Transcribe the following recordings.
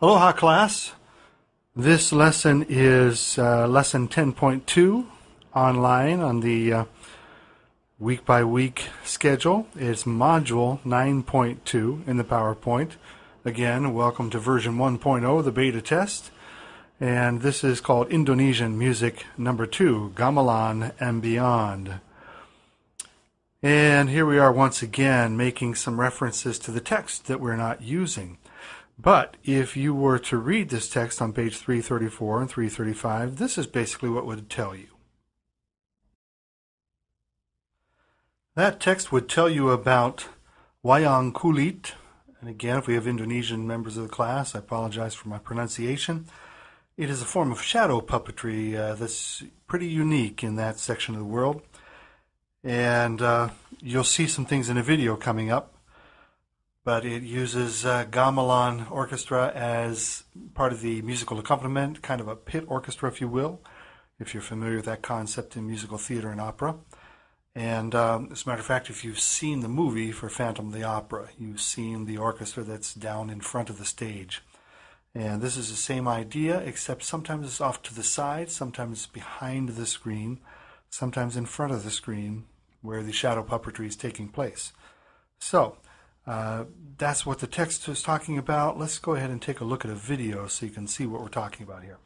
Aloha class. This lesson is lesson 10.2 online on the week by week schedule. It's module 9.2 in the PowerPoint. Again, welcome to version 1.0, the beta test. And this is called Indonesian Music number 2, Gamelan and Beyond. And here we are once again making some references to the text that we're not using. But if you were to read this text on page 334 and 335, this is basically what it would tell you. That text would tell you about wayang kulit. And again, if we have Indonesian members of the class, I apologize for my pronunciation. It is a form of shadow puppetry that's pretty unique in that section of the world. And you'll see some things in a video coming up. But it uses gamelan orchestra as part of the musical accompaniment, kind of a pit orchestra, if you will, if you're familiar with that concept in musical theater and opera. And as a matter of fact, if you've seen the movie for Phantom of the Opera, you've seen the orchestra that's down in front of the stage. And this is the same idea, except sometimes it's off to the side, sometimes behind the screen, sometimes in front of the screen where the shadow puppetry is taking place. So that's what the text is talking about. Let's go ahead and take a look at a video so you can see what we're talking about here.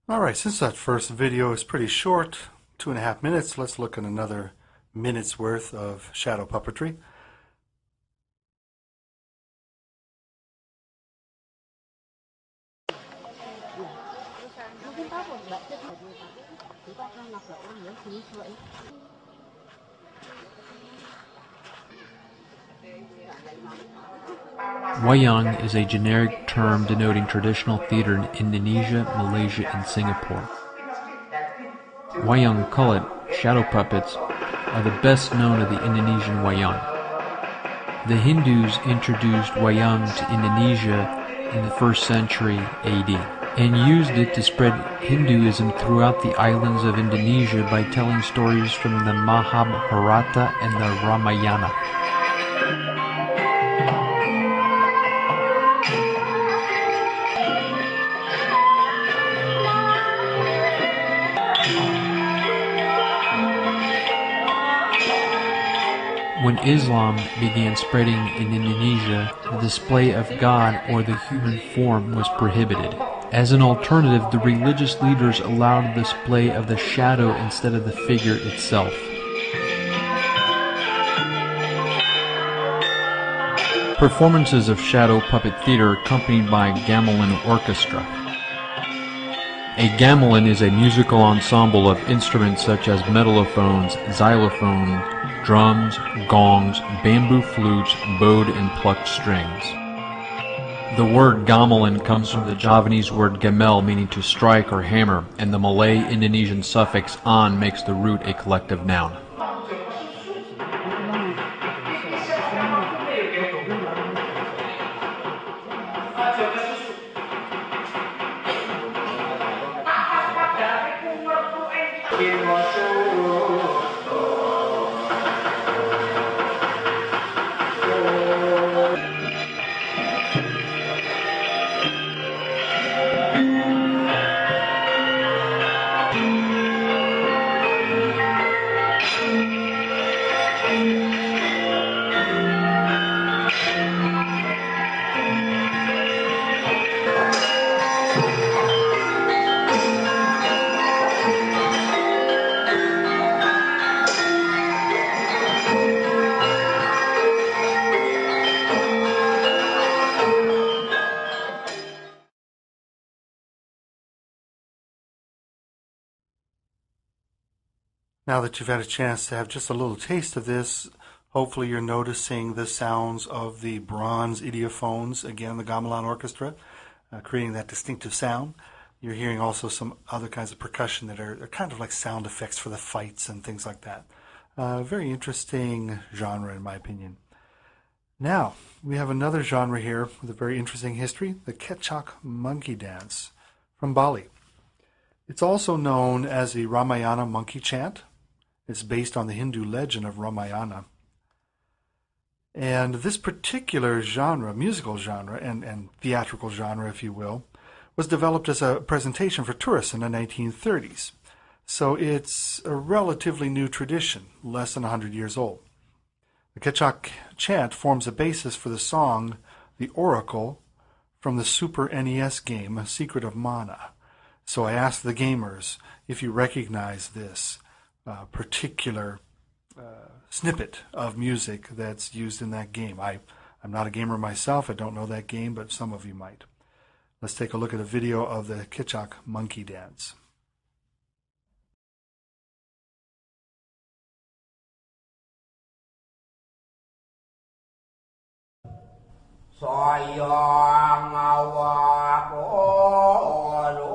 Alright, since that first video is pretty short, 2.5 minutes, let's look at another minute's worth of shadow puppetry. Wayang is a generic term denoting traditional theater in Indonesia, Malaysia, and Singapore. Wayang kulit, shadow puppets, are the best known of the Indonesian wayang. The Hindus introduced wayang to Indonesia in the 1st century AD and used it to spread Hinduism throughout the islands of Indonesia by telling stories from the Mahabharata and the Ramayana. When Islam began spreading in Indonesia, the display of God or the human form was prohibited. As an alternative, the religious leaders allowed the display of the shadow instead of the figure itself. Performances of shadow puppet theater are accompanied by a gamelan orchestra. A gamelan is a musical ensemble of instruments such as mellophones, xylophone, drums, gongs, bamboo flutes, bowed and plucked strings. The word gamelan comes from the Javanese word gamel, meaning to strike or hammer, and the Malay-Indonesian suffix an makes the root a collective noun. Now that you've had a chance to have just a little taste of this, hopefully you're noticing the sounds of the bronze idiophones, again, the gamelan orchestra, creating that distinctive sound. You're hearing also some other kinds of percussion that are kind of like sound effects for the fights and things like that. Very interesting genre, in my opinion. Now, we have another genre here with a very interesting history, the Kecak monkey dance from Bali. It's also known as the Ramayana monkey chant. It's based on the Hindu legend of Ramayana. And this particular genre, musical genre, and theatrical genre, if you will, was developed as a presentation for tourists in the 1930s. So it's a relatively new tradition, less than 100 years old. The Kecak chant forms the basis for the song The Oracle from the Super NES game Secret of Mana. So I asked the gamers if you recognize this particular snippet of music that's used in that game. I'm not a gamer myself, I don't know that game, but some of you might. Let's take a look at a video of the Kecak monkey dance. Sayang awak olo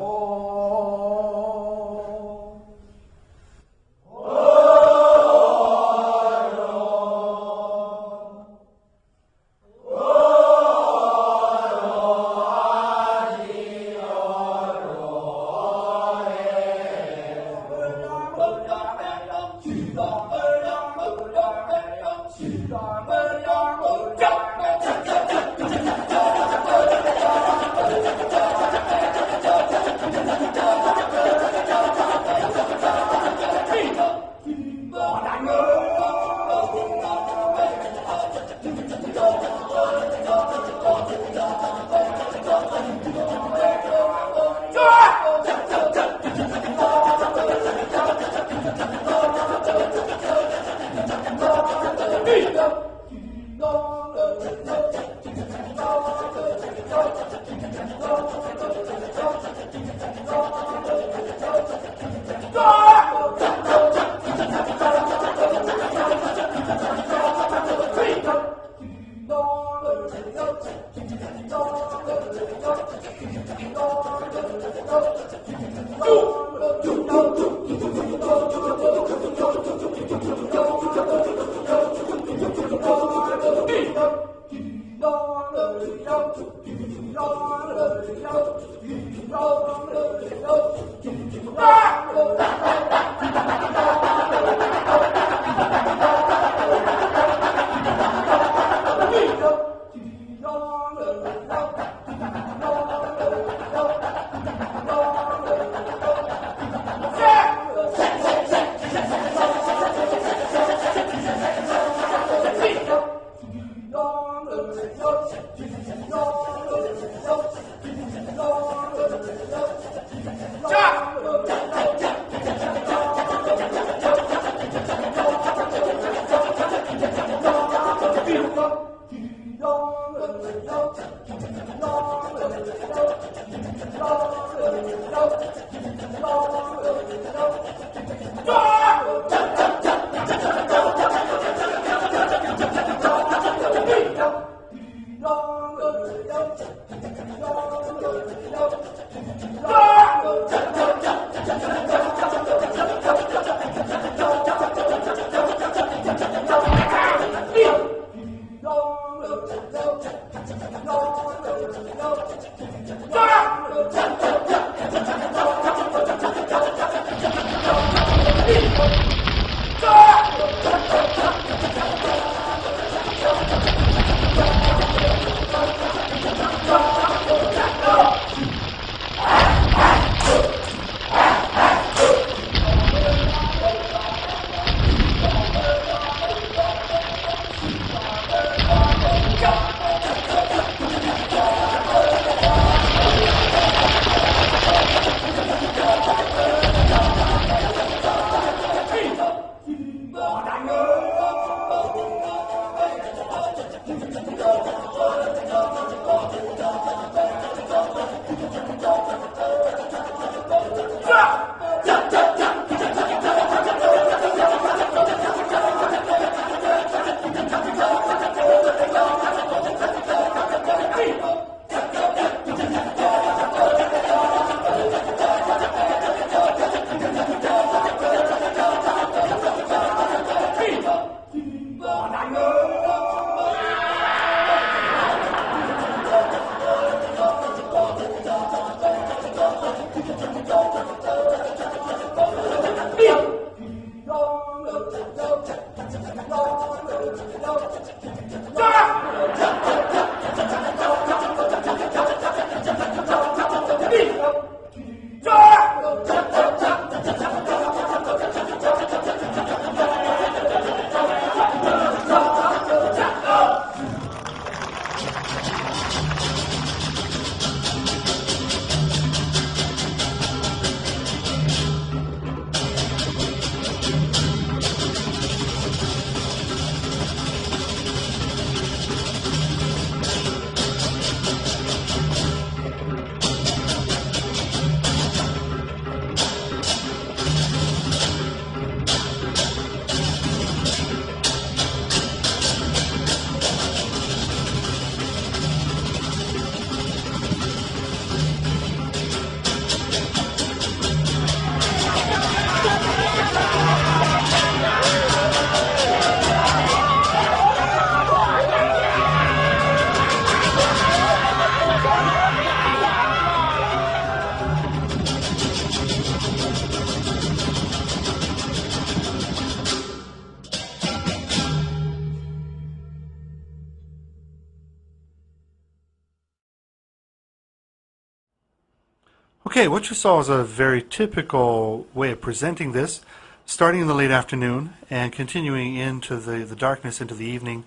Okay, what you saw is a very typical way of presenting this, starting in the late afternoon and continuing into the darkness, into the evening.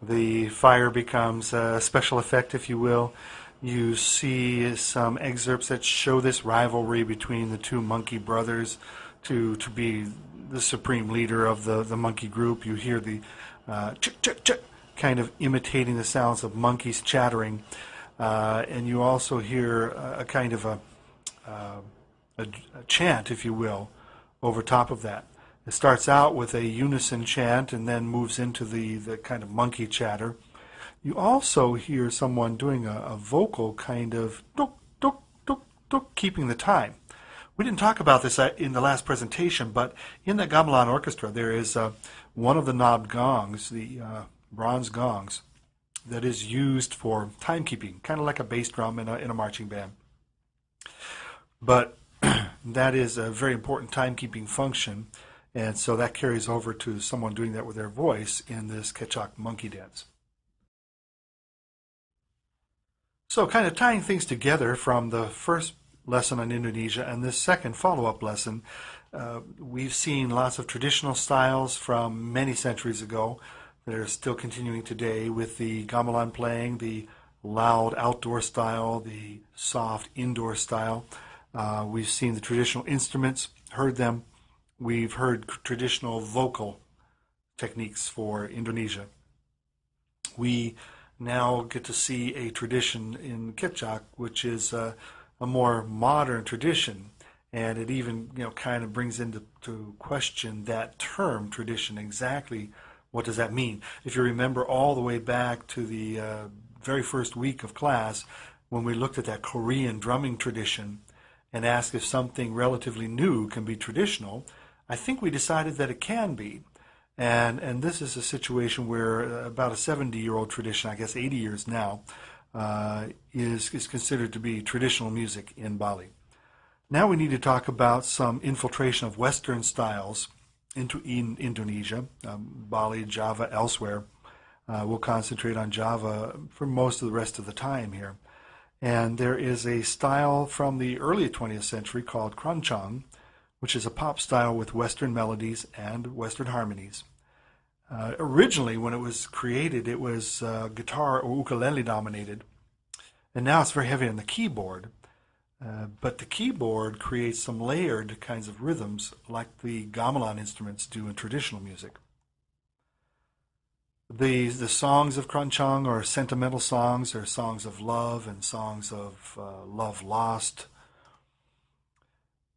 The fire becomes a special effect, if you will. You see some excerpts that show this rivalry between the two monkey brothers to be the supreme leader of the monkey group. You hear the chick, chick, chick, kind of imitating the sounds of monkeys chattering. And you also hear a kind of a chant, if you will, over top of that. It starts out with a unison chant and then moves into the kind of monkey chatter. You also hear someone doing a vocal kind of duk, duk, duk, duk, keeping the time. We didn't talk about this in the last presentation, but in the gamelan orchestra there is one of the knobbed gongs, the bronze gongs, that is used for timekeeping, kind of like a bass drum in a marching band. But that is a very important timekeeping function, and so that carries over to someone doing that with their voice in this Kecak monkey dance. So kind of tying things together from the first lesson on Indonesia and this second follow-up lesson, we've seen lots of traditional styles from many centuries ago that are still continuing today, with the gamelan playing, the loud outdoor style, the soft indoor style. We've seen the traditional instruments, heard them. We've heard traditional vocal techniques for Indonesia. We now get to see a tradition in Kecak, which is a more modern tradition, and it even kind of brings into question that term tradition. Exactly what does that mean? If you remember all the way back to the very first week of class, when we looked at that Korean drumming tradition and asked if something relatively new can be traditional, I think we decided that it can be. And this is a situation where about a 70-year-old tradition, I guess 80 years now, is considered to be traditional music in Bali. Now we need to talk about some infiltration of Western styles into Indonesia, Bali, Java, elsewhere. We'll concentrate on Java for most of the rest of the time here. And there is a style from the early 20th century called keroncong, which is a pop style with Western melodies and Western harmonies. Originally, when it was created, it was guitar or ukulele dominated, and now it's very heavy on the keyboard. But the keyboard creates some layered kinds of rhythms like the gamelan instruments do in traditional music. The songs of keroncong are sentimental songs. They're songs of love and songs of love lost.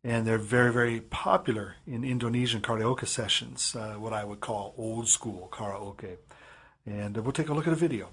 And they're very, very popular in Indonesian karaoke sessions, what I would call old school karaoke. And we'll take a look at a video.